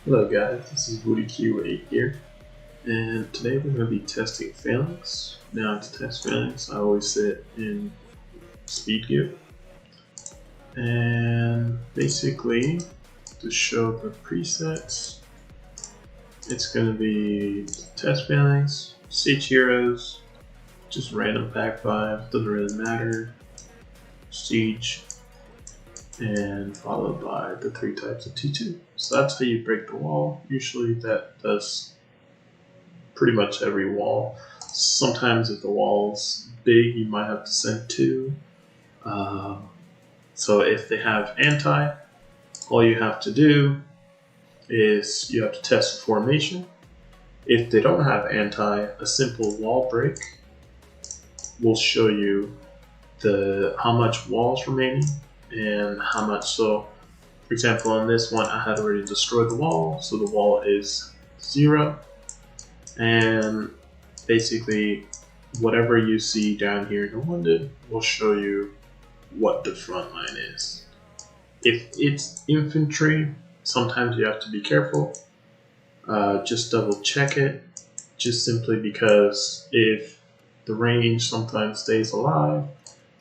Hello guys, this is BootyQ8 here, and today we're going to be testing Phalanx. Now to test Phalanx, I always sit in speed gear, and basically to show the presets, it's going to be test Phalanx, Siege Heroes, just random pack 5, doesn't really matter, Siege, and followed by the 3 types of T2. So that's how you break the wall. Usually that does pretty much every wall. Sometimes if the wall's big, you might have to send 2. So if they have anti, all you have to do is you have to test the formation. If they don't have anti, a simple wall break will show you how much walls remaining and how much. So for example, on this one I had already destroyed the wall, so the wall is 0, and basically whatever you see down here in the wounded will show you what the front line is. If it's infantry, sometimes you have to be careful. Just double check it, just simply because if the range sometimes stays alive,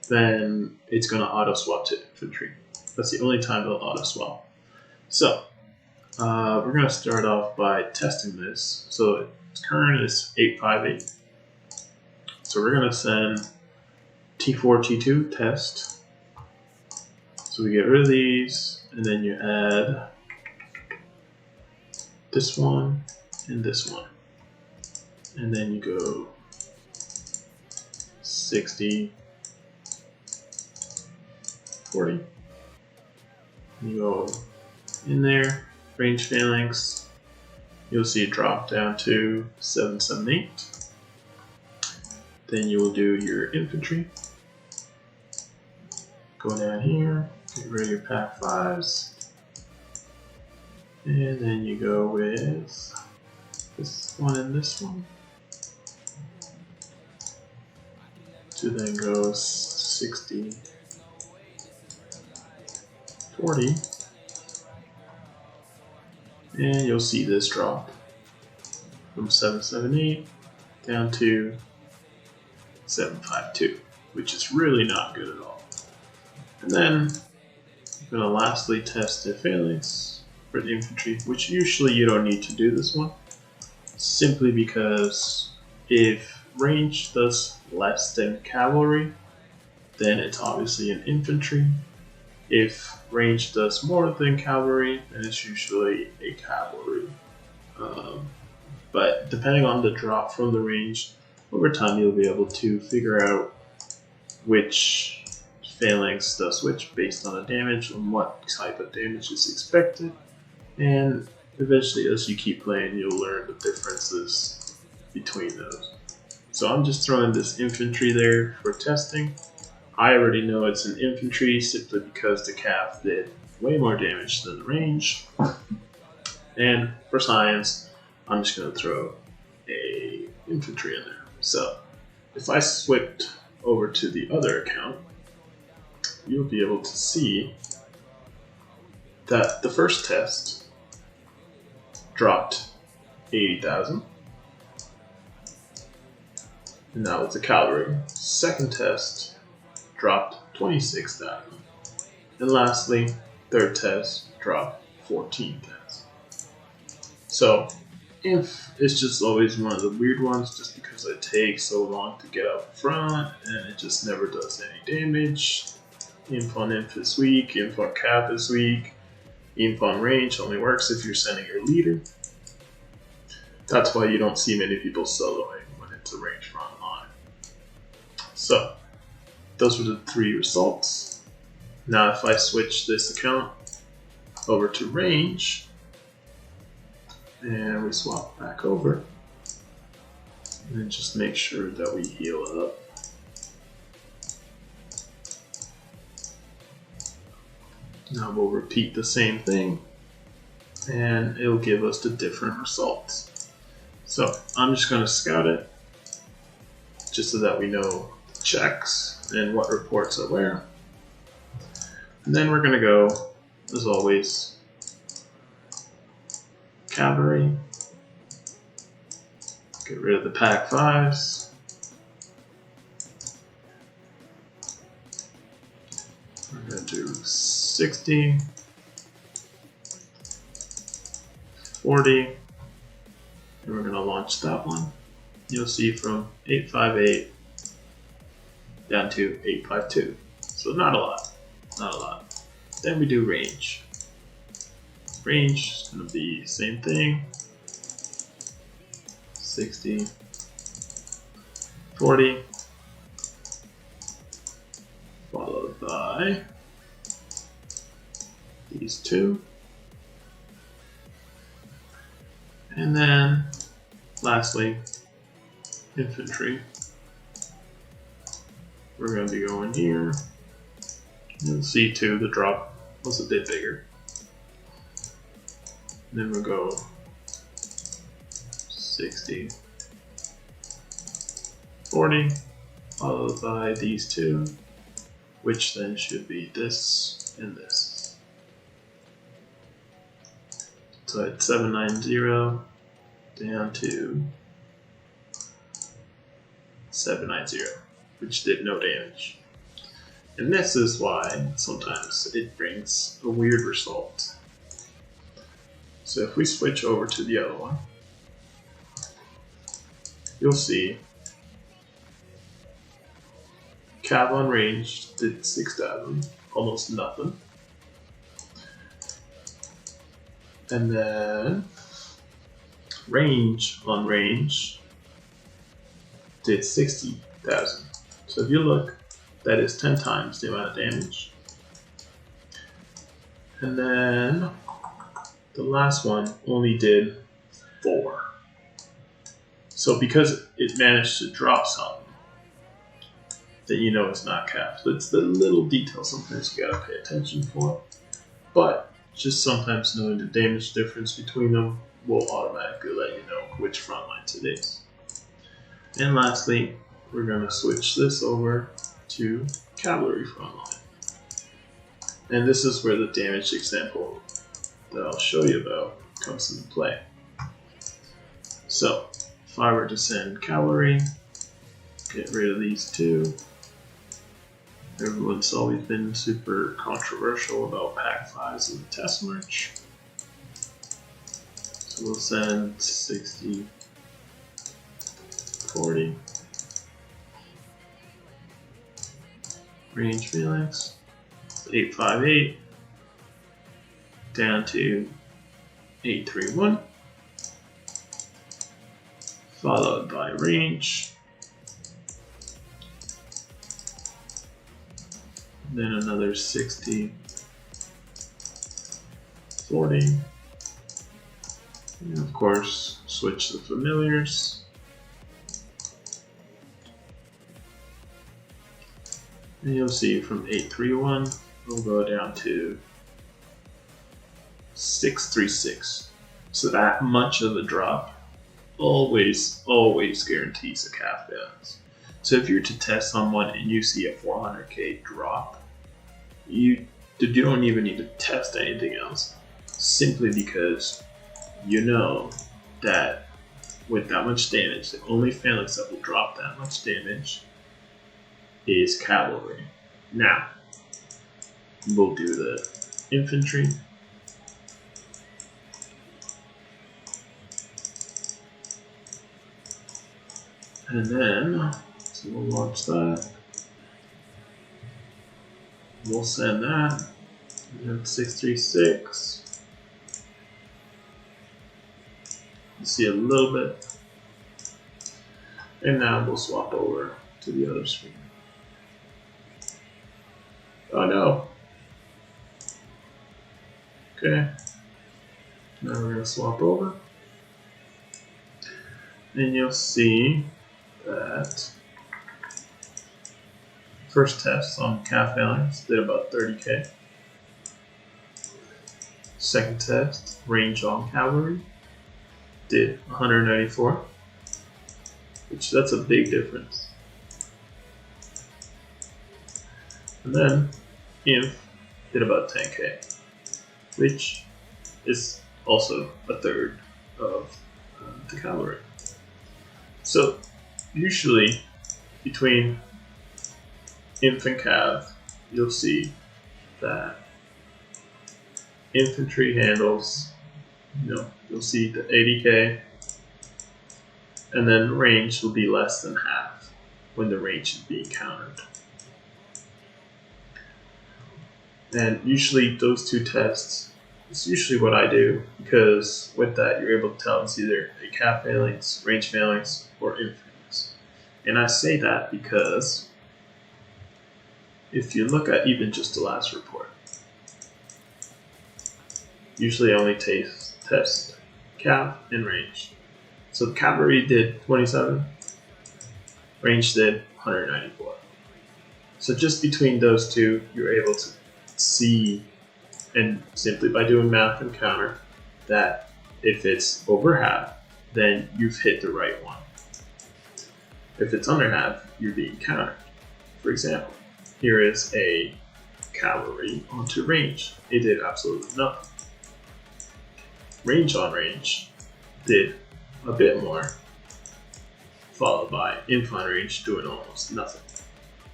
then it's going to auto swap to infantry. That's the only time it'll auto swap. So we're going to start off by testing this. So its current is 858. So we're going to send T4, T2 test. So we get rid of these, and then you add this one and this one. And then you go 60, 40. You go in there, range Phalanx, you'll see it drop down to 778. Then you will do your infantry. Go down here, get rid of your pack 5s. And then you go with this one and this one. To then go 60, 40, and you'll see this drop from 778 down to 752, which is really not good at all. And then I'm going to lastly test the Phalanx for the infantry, which usually you don't need to do this one, simply because if range does less than cavalry, then it's obviously an infantry. If range does more than cavalry, then it's usually a cavalry. But depending on the drop from the range, over time you'll be able to figure out which Phalanx does which based on the damage and what type of damage is expected. And eventually, as you keep playing, you'll learn the differences between those. So I'm just throwing this infantry there for testing. I already know it's an infantry simply because the cav did way more damage than the range. And for science, I'm just going to throw a infantry in there. So if I switched over to the other account, you'll be able to see that the first test dropped 80,000. And that was the cavalry. Second test dropped 26,000. And lastly, third test dropped 14,000. So if it's just always one of the weird ones, just because it takes so long to get up front and it just never does any damage. Inf on inf is weak, inf on cap is weak, inf on range only works if you're sending your leader. That's why you don't see many people soloing when it's a range front line. So those were the 3 results. Now if I switch this account over to range, and we swap back over, and then just make sure that we heal up. Now we'll repeat the same thing, and it'll give us the different results. So I'm just going to scout it, just so that we know checks and what reports are where. And then we're going to go, as always, cavalry. Get rid of the pack 5s. We're going to do 60, 40, and we're going to launch that one. You'll see from 858 down to 852. So not a lot, not a lot. Then we do range. Range is going to be same thing. 60, 40, followed by these two. And then lastly, infantry. We're going to be going here. You'll see too, the drop was a bit bigger. And then we'll go 60, 40, followed by these two, which then should be this and this. So at 790 down to 790, which did no damage. And this is why sometimes it brings a weird result. So if we switch over to the other one, you'll see Cav on range did 6,000, almost nothing. And then range on range did 60,000. So if you look, that is 10 times the amount of damage. And then the last one only did 4. So because it managed to drop something, then you know it's not capped. It's the little details sometimes you gotta pay attention for. But just sometimes knowing the damage difference between them will automatically let you know which front lines it is. And lastly, we're gonna switch this over to cavalry front line. And this is where the damage example that I'll show you about comes into play. So if I were to send cavalry, get rid of these two. Everyone's always been super controversial about pack 5s in the test march. So we'll send 60, 40. Range Phalanx, 858 down to 831, followed by range, then another 60, 40, and of course switch the familiars. And you'll see from 831, we'll go down to 636. So that much of a drop always guarantees a calf balance. So if you're to test someone and you see a 400k drop, you don't even need to test anything else, simply because you know that with that much damage, the only phalanx that will drop that much damage is cavalry. Now, we'll do the infantry. And then, so we'll launch that. We'll send that. And then 636. You see a little bit. And now we'll swap over to the other screen. Oh no. Okay. Now we're going to swap over. And you'll see that first test on calf phalanx did about 30k. Second test, range on cavalry, did 194, which that's a big difference. And then inf did about 10k, which is also a third of the cavalry. So usually between inf and cav, you'll see that infantry handles, you'll see the 80k, and then range will be less than half when the range is being countered. And usually those two tests, it's usually what I do, because with that you're able to tell it's either a cav phalanx, range phalanx, or inf phalanx. And I say that because if you look at even just the last report, usually I only test cav and range. So the cavalry did 27, range did 194. So just between those two, you're able to see, and simply by doing math and counter, that if it's over half, then you've hit the right one. If it's under half, you're being countered. For example, here is a cavalry onto range. It did absolutely nothing. Range on range did a bit more, followed by inf on range doing almost nothing.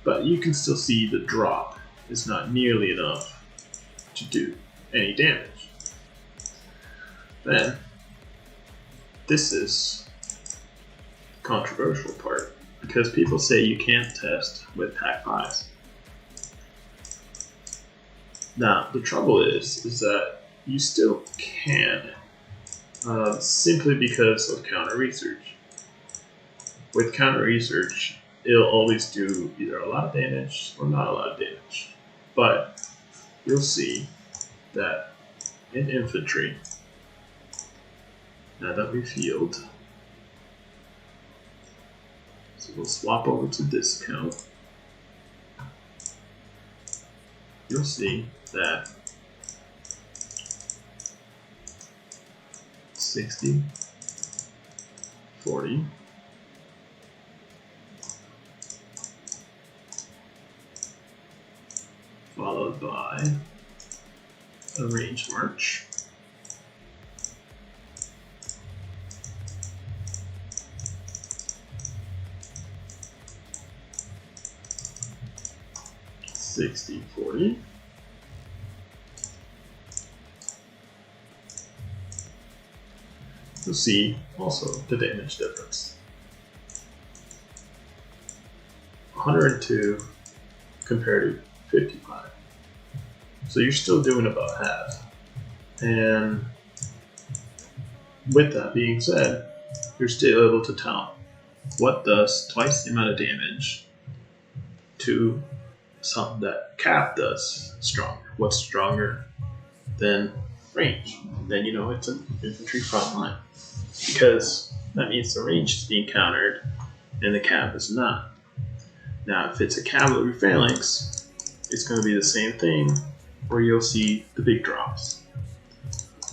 But you can still see the drop is not nearly enough to do any damage. Then, this is the controversial part, because people say you can't test with pack 5s. Now, the trouble is that you still can, simply because of counter research. With counter research, it'll always do either a lot of damage or not a lot of damage. But you'll see that in infantry, now that we've healed, so we'll swap over to discount, you'll see that 60, 40, followed by a range march, $60, $40, you'll see also the damage difference. 102 compared to 55. So you're still doing about half. And with that being said, you're still able to tell what does twice the amount of damage to something that cav does stronger. What's stronger than range? Then you know it's an infantry front line, because that means the range is being countered and the cav is not. Now, if it's a cavalry phalanx, it's going to be the same thing, where you'll see the big drops.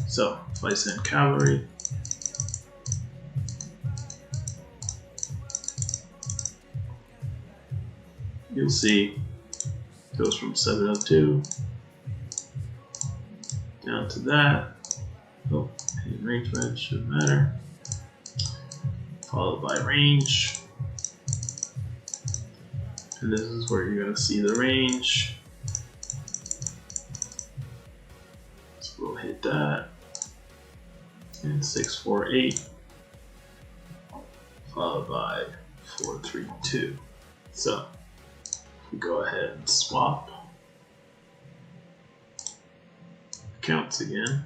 So if I send cavalry, you'll see it goes from 702 down to that. Oh, range match shouldn't matter. Followed by range. And this is where you're going to see the range. So we'll hit that. And 648. Followed by 432. So if we go ahead and swap counts again,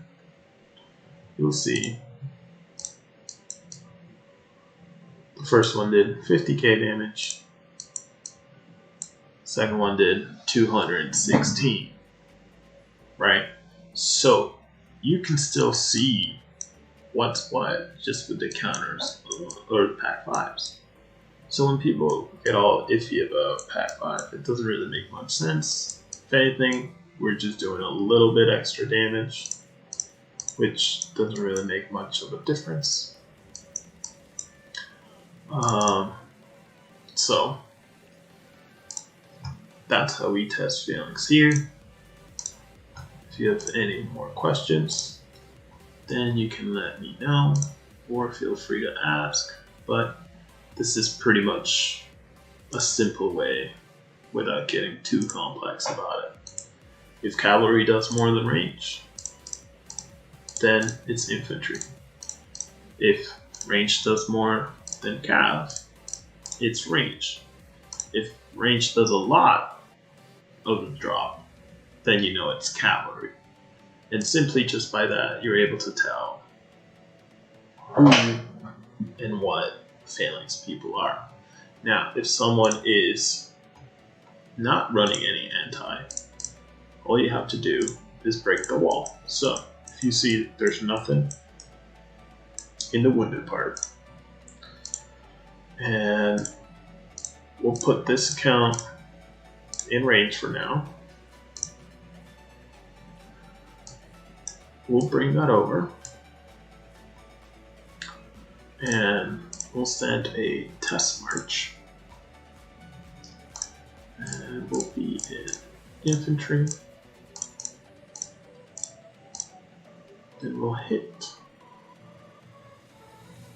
you'll see the first one did 50k damage. Second one did 216, right? So you can still see what's what just with the counters or the pack 5s. So when people get all iffy about pack 5, it doesn't really make much sense. If anything, we're just doing a little bit extra damage, which doesn't really make much of a difference. So that's how we test Phalanx here. If you have any more questions, then you can let me know or feel free to ask. But this is pretty much a simple way without getting too complex about it. If cavalry does more than range, then it's infantry. If range does more than cav, it's range. If range does a lot of the drop, then you know it's cavalry. And simply just by that, you're able to tell who and what Phalanx people are. Now, if someone is not running any anti, all you have to do is break the wall. So, if you see there's nothing in the wounded part, and we'll put this account in range for now. We'll bring that over and we'll send a test march, and we'll be in infantry, then we'll hit.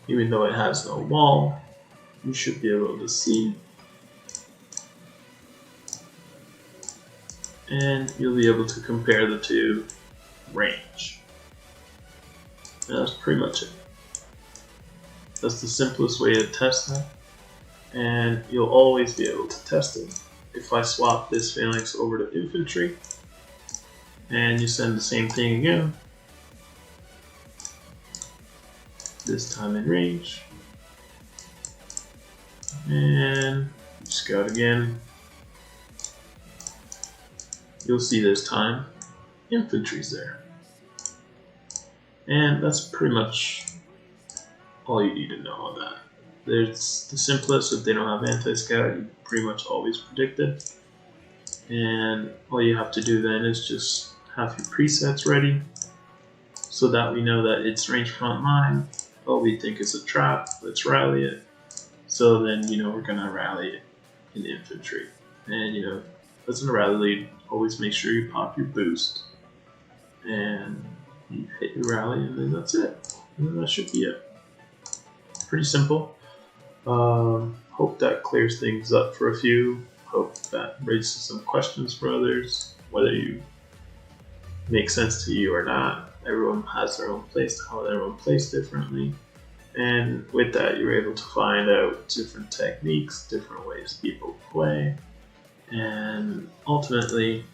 Even though it has no wall, you should be able to see, and you'll be able to compare the two range. And that's pretty much it. That's the simplest way to test that, and you'll always be able to test it. If I swap this Phalanx over to infantry, and you send the same thing again, this time in range, and scout again, you'll see this time infantry's there. And that's pretty much all you need to know on that. It's the simplest. If they don't have anti-scout, you pretty much always predict it. And all you have to do then is just have your presets ready so that we know that it's range front line. Oh, we think it's a trap, let's rally it. So then, we're gonna rally it in infantry. And, as in a rally lead, always make sure you pop your boost. And you hit your rally, and then that's it. And then that should be it. Pretty simple. Hope that clears things up for a few. Hope that raises some questions for others, whether you make sense to you or not. Everyone has their own playstyle, everyone plays differently. And with that, you're able to find out different techniques, different ways people play. And ultimately,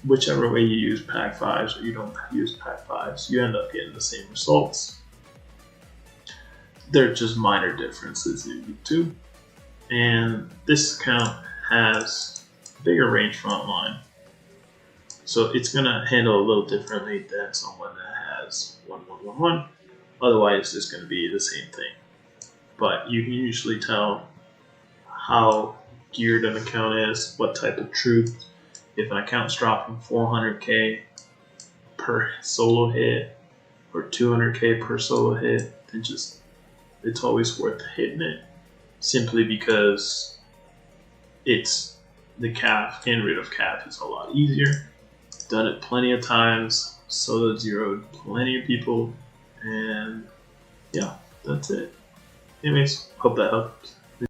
whichever way you use pack 5s or you don't use pack 5s, you end up getting the same results. They're just minor differences in the two. And this account has bigger range front line. So it's going to handle a little differently than someone that has 1-1-1-1. Otherwise, it's going to be the same thing. But you can usually tell how geared an account is, what type of troop. If an account's dropping 400k per solo hit or 200k per solo hit, then it's always worth hitting it, simply because it's the calf. Getting rid of calf is a lot easier. Done it plenty of times, solo zeroed plenty of people, and yeah, that's it. Anyways, hope that helped.